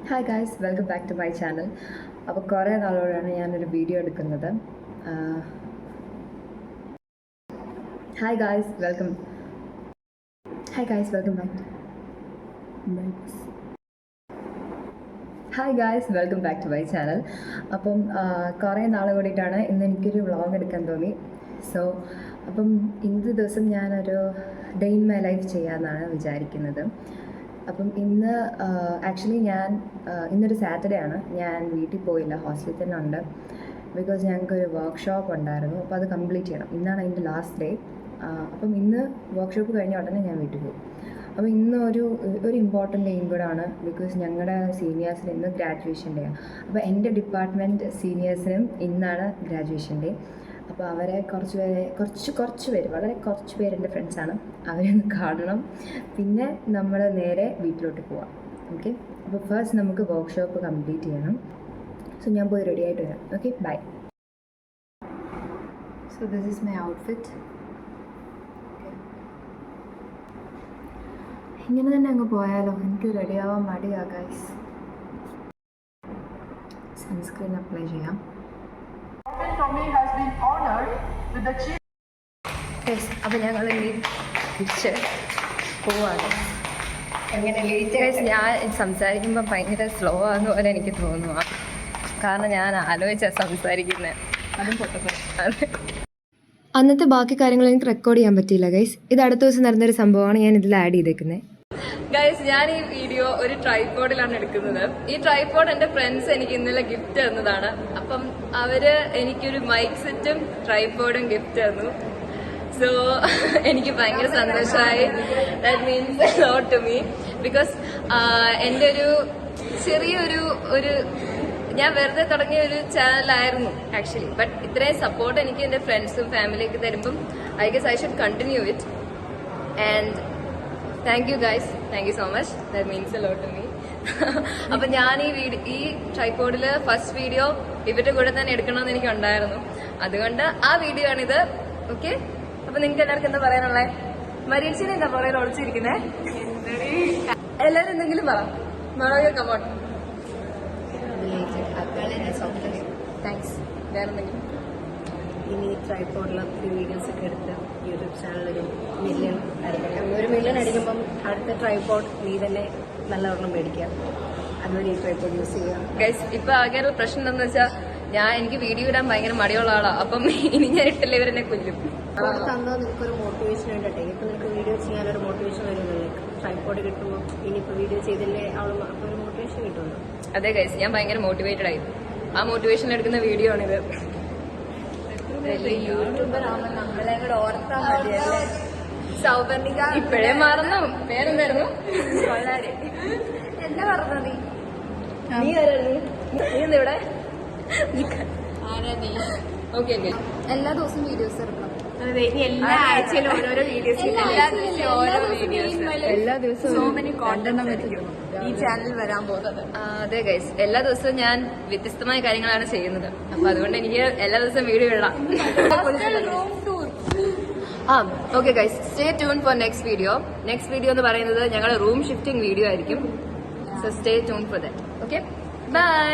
Hi guys, welcome back to my channel. അപ്പോൾ കുറേ നാളോടാണ് ഞാനൊരു വീഡിയോ എടുക്കുന്നത്. Hi guys, welcome back to my channel. അപ്പം കുറേ നാൾ കൂടിയിട്ടാണ് ഇന്ന് എനിക്കൊരു വ്ളോഗ് എടുക്കാൻ തോന്നി. അപ്പം ഇന്നത്തെ ദിവസം ഞാനൊരു ഡേ ഇൻ മൈ ലൈഫ് ചെയ്യാമെന്നാണ് വിചാരിക്കുന്നത്. അപ്പം ഇന്ന് ആക്ച്വലി ഇന്നൊരു സാറ്റർഡേ ആണ്. ഞാൻ വീട്ടിൽ പോയില്ല, ഹോസ്റ്റലിൽ തന്നെ ഉണ്ട്. ബിക്കോസ് ഞങ്ങൾക്കൊരു വർക്ക്ഷോപ്പ് ഉണ്ടായിരുന്നു. അപ്പോൾ അത് കംപ്ലീറ്റ് ചെയ്യണം. ഇന്നാണ് അതിൻ്റെ ലാസ്റ്റ് ഡേ. അപ്പം ഇന്ന് വർക്ക്ഷോപ്പ് കഴിഞ്ഞ ഉടനെ ഞാൻ വീട്ടിൽ പോകും. അപ്പോൾ ഇന്ന് ഒരു ഇമ്പോർട്ടൻ്റ് ഡേയും കൂടെ ആണ്. ബിക്കോസ് ഞങ്ങളുടെ സീനിയേഴ്സിന് ഇന്ന് ഗ്രാജുവേഷൻ ഡേ ആണ്. അപ്പോൾ എൻ്റെ ഡിപ്പാർട്ട്മെൻറ്റ് സീനിയേഴ്സിനും ഇന്നാണ് ഗ്രാജുവേഷൻ ഡേ. അപ്പോൾ അവരെ കുറച്ച് പേര് വളരെ കുറച്ച് പേര് എൻ്റെ ഫ്രണ്ട്സാണ്. അവരെ ഒന്ന് കാണണം. പിന്നെ നമ്മൾ നേരെ വീട്ടിലോട്ട് പോവാം. ഓക്കെ, അപ്പോൾ ഫസ്റ്റ് നമുക്ക് വർക്ക്ഷോപ്പ് കംപ്ലീറ്റ് ചെയ്യണം. സോ ഞാൻ പോയി റെഡി ആയിട്ട് വരാം. Okay, bye. So this is my outfit. ഇങ്ങനെ തന്നെ അങ്ങ് പോയാലോ? എനിക്ക് റെഡിയാവാൻ മടിയാ ഗൈസ്. സൺസ്ക്രീൻ അപ്ലൈ ചെയ്യാം. അപ്പോൾ ഞങ്ങൾ തിരിച്ച് പോവാണ്. എങ്ങനെ ലേറ്റ്? ഞാൻ സംസാരിക്കുമ്പോൾ ഭയങ്കര സ്ലോ ആകുന്ന പോലെ എനിക്ക് തോന്നുക. കാരണം ഞാൻ ആലോചിച്ചാണ് സംസാരിക്കുന്നത്. അന്നത്തെ ബാക്കി കാര്യങ്ങൾ എനിക്ക് റെക്കോർഡ് ചെയ്യാൻ പറ്റിയില്ല ഗൈസ്. ഇത് അടുത്ത ദിവസം നടന്നൊരു സംഭവമാണ് ഞാൻ ഇതിൽ ആഡ് ചെയ്തേക്കുന്നത്. ഗൈസ്, ഞാൻ ഈ വീഡിയോ ഒരു ട്രൈപോഡിലാണ് എടുക്കുന്നത്. ഈ ട്രൈപോഡ് എൻ്റെ ഫ്രണ്ട്സ് എനിക്ക് ഇന്നലെ ഗിഫ്റ്റ് തന്നതാണ്. അപ്പം അവര് എനിക്കൊരു മൈക്ക് സെറ്റും ട്രൈപോഡും ഗിഫ്റ്റ് തന്നു. സോ എനിക്ക് ഭയങ്കര സന്തോഷമായി. That means a lot to me. Because എൻ്റെ ഒരു ചെറിയൊരു ഞാൻ വെറുതെ തുടങ്ങിയ ഒരു ചാനലായിരുന്നു ആക്ച്വലി. ബട്ട് ഇത്രയും സപ്പോർട്ട് എനിക്ക് എൻ്റെ ഫ്രണ്ട്സും ഫാമിലിയൊക്കെ തരുമ്പം I guess I should continue it. And thank you guys, thank you so much. That means a lot to me. അപ്പൊ ഞാൻ ഈ ട്രൈപോഡില് ഫസ്റ്റ് വീഡിയോ ഇവരുടെ കൂടെ തന്നെ എടുക്കണമെന്ന് എനിക്ക് ഉണ്ടായിരുന്നു. അതുകൊണ്ട് ആ വീഡിയോ ആണിത്. ഓക്കെ, അപ്പൊ നിങ്ങൾക്ക് എല്ലാവർക്കും എന്താ പറയാനുള്ളത്? മരീച്ചിനെ എന്താ പറയുക ഒളിച്ചിരിക്കുന്നേ? എല്ലാരും എന്തെങ്കിലും പറ. കമോട്ട്. താങ്ക്സ്. വേറെ എന്തെങ്കിലും? ഇനി ട്രൈപോഡിൽ ഒത്തിരി വീഡിയോസ് ഒക്കെ എടുത്ത് യൂട്യൂബ് ചാനലൊരു 1 മില്യൺ അടിക്കുമ്പം അടുത്ത ട്രൈപോഡ് നീ തന്നെ നല്ല ഒരെണ്ണം മേടിക്കുക. അതുവഴി ഈ ട്രൈപോഡ് യൂസ് ചെയ്യുക. ഗൈസ്, ഇപ്പൊ ആകെ ഒരു പ്രശ്നം എന്താണെന്ന് വെച്ചാൽ എനിക്ക് വീഡിയോ ഇടാൻ ഭയങ്കര മടിയുള്ള ആളാണ്. അപ്പം ഇനി ഞാൻ ഇട്ടില്ല ഇവരെന്നെ കൊല്ലും. തന്നോ നിനക്കൊരു മോട്ടിവേഷൻ ആയിട്ടെ. ഇപ്പൊ നിനക്ക് വീഡിയോ ചെയ്യാനൊരു മോട്ടിവേഷൻ വരുന്നില്ലേ? ട്രൈപോഡ് കിട്ടുമ്പോൾ ഇനിയിപ്പോ വീഡിയോ ചെയ്തില്ലേ അവൾ ഒരു മോട്ടിവേഷൻ കിട്ടുമല്ലോ. അതെ ഗൈസ്, ഞാൻ ഭയങ്കര മോട്ടിവേറ്റഡ് ആയി. ആ മോട്ടിവേഷൻ എടുക്കുന്ന വീഡിയോ ആണിത്. യൂട്യൂബർ ആവുമ്പോൾ നമ്മളെ കൂടെ ഓർത്താൽ മതിയല്ലേ? സൗവർണിക ഇപ്പോഴേ മറന്നു. പേരെന്തായിരുന്നു? വളരെ എന്താ പറഞ്ഞത്? നീ ആരായിരുന്നു? നീ എന്താ ഇവിടെ? ആരാ നീ? Okay okay. എല്ലാ ദിവസവും വീഡിയോസ് എടുക്കണം. അതെ, ഇനി എല്ലാ ആഴ്ചയിലും ഓരോരോ വീഡിയോസ്. എല്ലാ ദിവസവും സോ മെനി കോണ്ടന്റ് ഈ ചാനൽ വരാൻ പോകുന്നത്. അതെ ഗൈസ്, എല്ലാ ദിവസവും ഞാൻ വ്യത്യസ്തമായ കാര്യങ്ങളാണ് ചെയ്യുന്നത്. അപ്പൊ അതുകൊണ്ട് എനിക്ക് എല്ലാ ദിവസവും വീഡിയോ ഇടാം. Okay guys, stay tune for next video. നെക്സ്റ്റ് വീഡിയോ എന്ന് പറയുന്നത് ഞങ്ങളുടെ റൂം ഷിഫ്റ്റിംഗ് വീഡിയോ ആയിരിക്കും. So stay tune for that. Okay, by.